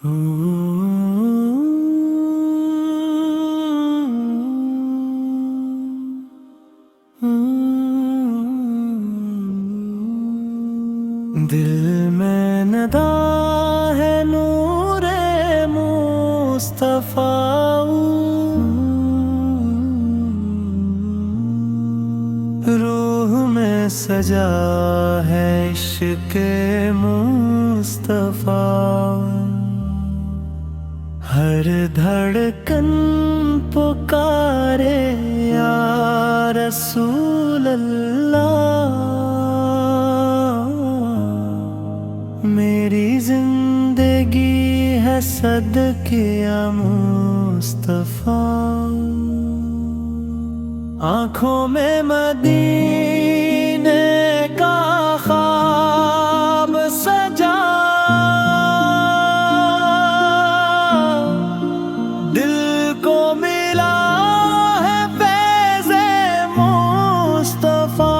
دل میں ندا ہے نور مصطفیٰ، روح میں سجا ہے عشق مصطفیٰ، ہر دھڑکن پکارے یا رسول اللہ، میری زندگی ہے صدقہ مصطفیٰ، آنکھوں میں مدینے کا خواب سجا، دل کو ملا ہے فیض مصطفیٰ،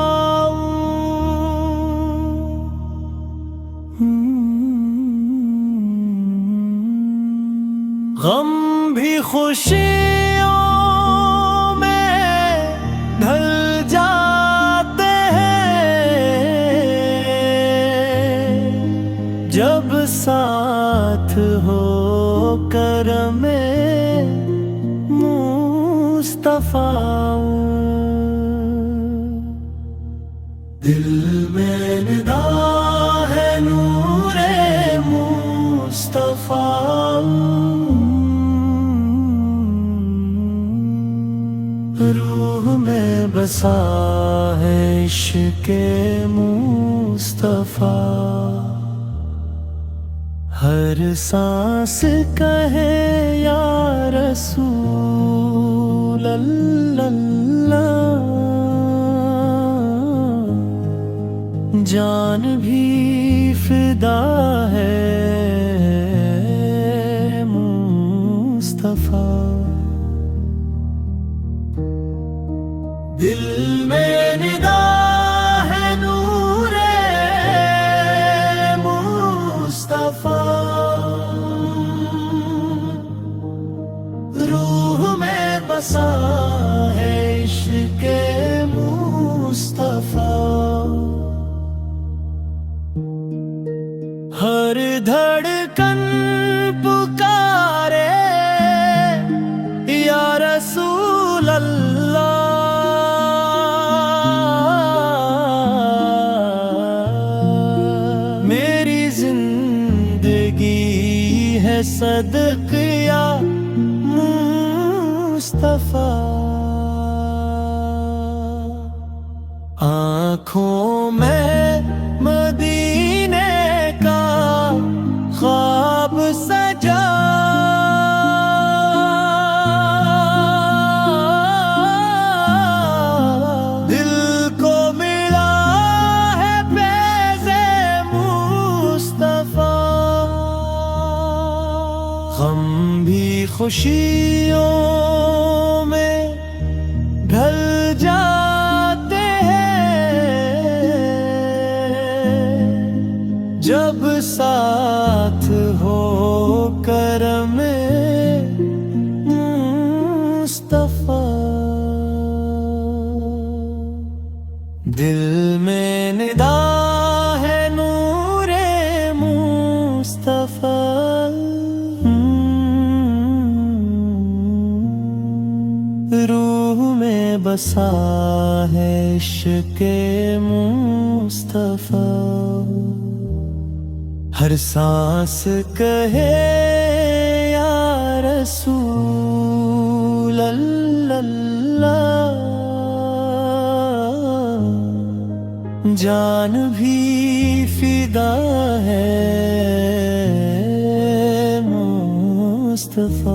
غم بھی خوشیوں میں ڈھل جاتے ہیں، جب ساتھ ہو کرم مصطفیٰ، دل میں ندا ہے نور مصطفیٰ، روح میں بسا ہے عشق مصطفیٰ، ہر سانس کہے یا رسول اللہ، جان بھی فدا ہے مصطفیٰ، دل میں ندا ہے نور مصطفیٰ، روح میں بسا ہے عشق مصطفیٰ، ہر دھڑکن پکارے یا رسول اللہ، میری زندگی ہے صدقہ مصطفیٰ، آنکھوں میں مدینے کا خواب سجا، دل کو ملا ہے فیض مصطفیٰ، غم بھی خوشیوں میں ڈھل جاتے جب ساتھ ہو کرم مصطفیٰ، دل میں ندا ہے نور مصطفیٰ، روح میں بسا ہے عشق مصطفیٰ، ہر سانس کہے یا رسول اللہ، جان بھی فدا ہے مصطفیٰ۔